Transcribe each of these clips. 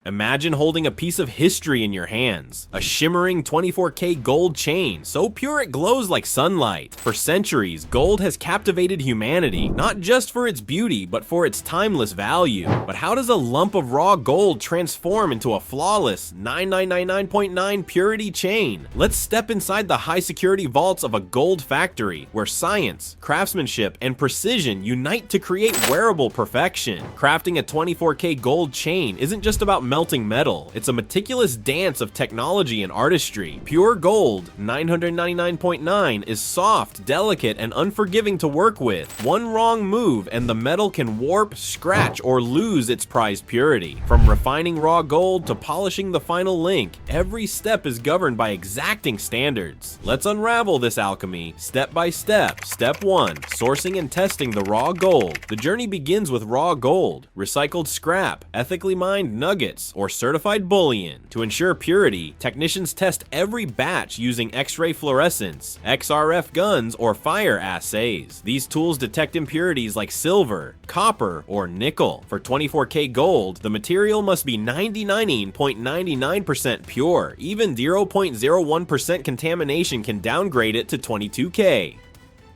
Imagine holding a piece of history in your hands, a shimmering 24K gold chain, so pure it glows like sunlight. For centuries, gold has captivated humanity, not just for its beauty, but for its timeless value. But how does a lump of raw gold transform into a flawless 9999.9 purity chain? Let's step inside the high security vaults of a gold factory, where science, craftsmanship, and precision unite to create wearable perfection. Crafting a 24K gold chain isn't just about melting metal, it's a meticulous dance of technology and artistry. Pure gold, 999.9, is soft, delicate, and unforgiving to work with. One wrong move and the metal can warp, scratch, or lose its prized purity. From refining raw gold to polishing the final link, every step is governed by exacting standards. Let's unravel this alchemy step by step. Step 1. Sourcing and testing the raw gold. The journey begins with raw gold, recycled scrap, ethically mined nuggets, or certified bullion. To ensure purity, technicians test every batch using X-ray fluorescence, XRF guns, or fire assays. These tools detect impurities like silver, copper, or nickel. For 24K gold, the material must be 99.99% pure. Even 0.01% contamination can downgrade it to 22K.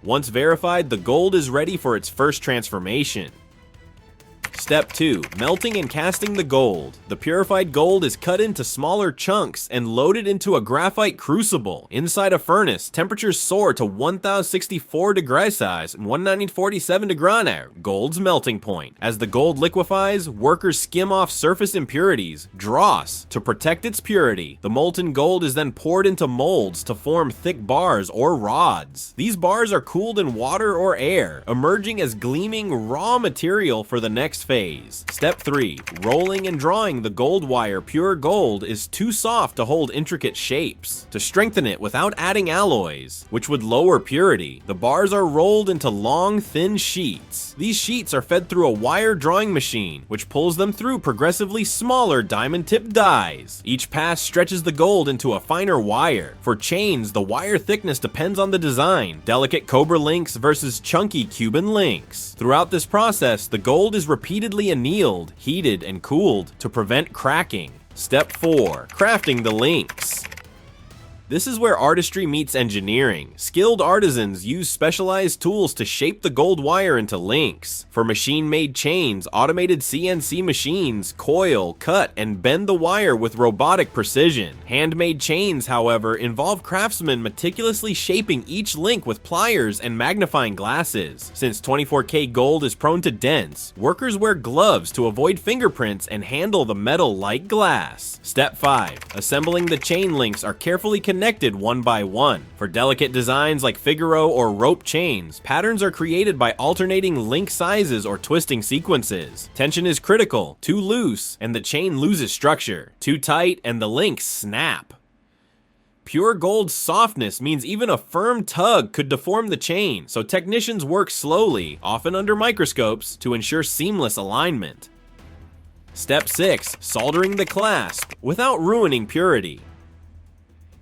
Once verified, the gold is ready for its first transformation. Step 2. Melting and casting the gold. The purified gold is cut into smaller chunks and loaded into a graphite crucible. Inside a furnace, temperatures soar to 1064 degrees Celsius and 1947 degrees, gold's melting point. As the gold liquefies, workers skim off surface impurities, dross, to protect its purity. The molten gold is then poured into molds to form thick bars or rods. These bars are cooled in water or air, emerging as gleaming raw material for the next phase. Step 3. Rolling and drawing the gold wire. Pure gold is too soft to hold intricate shapes. To strengthen it without adding alloys, which would lower purity, the bars are rolled into long, thin sheets. These sheets are fed through a wire drawing machine, which pulls them through progressively smaller diamond-tipped dies. Each pass stretches the gold into a finer wire. For chains, the wire thickness depends on the design. Delicate cobra links versus chunky Cuban links. Throughout this process, the gold is repeatedly annealed, heated, and cooled to prevent cracking. Step 4. Crafting the links. This is where artistry meets engineering. Skilled artisans use specialized tools to shape the gold wire into links. For machine-made chains, automated CNC machines coil, cut, and bend the wire with robotic precision. Handmade chains, however, involve craftsmen meticulously shaping each link with pliers and magnifying glasses. Since 24K gold is prone to dents, workers wear gloves to avoid fingerprints and handle the metal like glass. Step 5. Assembling the chain links are carefully connected one by one. For delicate designs like Figaro or rope chains, patterns are created by alternating link sizes or twisting sequences. Tension is critical. Too loose, and the chain loses structure. Too tight, and the links snap. Pure gold's softness means even a firm tug could deform the chain, so technicians work slowly, often under microscopes, to ensure seamless alignment. Step 6. Soldering the clasp without ruining purity.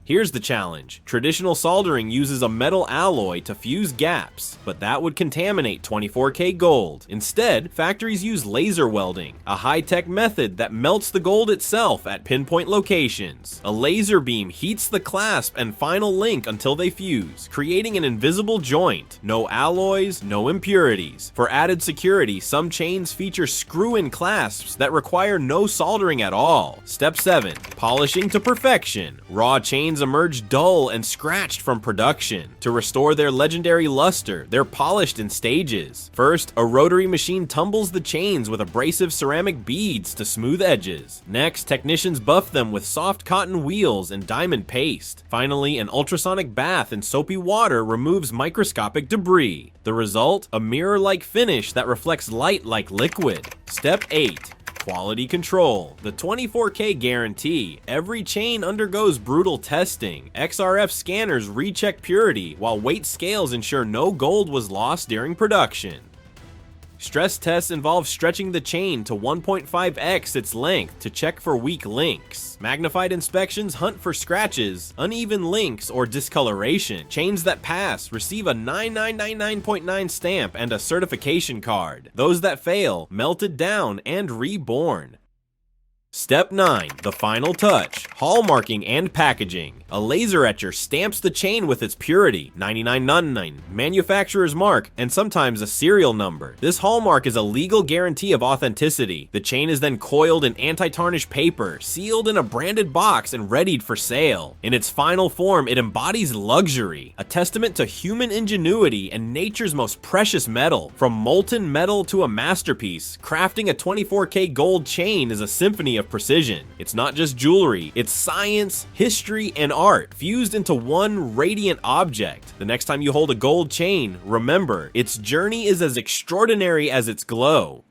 Here's the challenge. Traditional soldering uses a metal alloy to fuse gaps, but that would contaminate 24K gold. Instead, factories use laser welding, a high-tech method that melts the gold itself at pinpoint locations. A laser beam heats the clasp and final link until they fuse, creating an invisible joint. No alloys, no impurities. For added security, some chains feature screw-in clasps that require no soldering at all. Step 7. Polishing to perfection. Raw chains emerge dull and scratched from production. To restore their legendary luster, they're polished in stages. First, a rotary machine tumbles the chains with abrasive ceramic beads to smooth edges. Next, technicians buff them with soft cotton wheels and diamond paste. Finally, an ultrasonic bath in soapy water removes microscopic debris. The result? A mirror-like finish that reflects light like liquid. Step 8. Quality control. The 24K guarantee. Every chain undergoes brutal testing. XRF scanners recheck purity, while weight scales ensure no gold was lost during production. Stress tests involve stretching the chain to 1.5x its length to check for weak links. Magnified inspections hunt for scratches, uneven links, or discoloration. Chains that pass receive a 9999.9 stamp and a certification card. Those that fail, melted down and reborn. Step 9. The final touch. Hallmarking and packaging. A laser etcher stamps the chain with its purity, 9999, manufacturer's mark, and sometimes a serial number. This hallmark is a legal guarantee of authenticity. The chain is then coiled in anti-tarnish paper, sealed in a branded box, and readied for sale. In its final form, it embodies luxury, a testament to human ingenuity and nature's most precious metal. From molten metal to a masterpiece, crafting a 24K gold chain is a symphony of precision. It's not just jewelry, it's science, history, and art fused into one radiant object. The next time you hold a gold chain, remember, its journey is as extraordinary as its glow.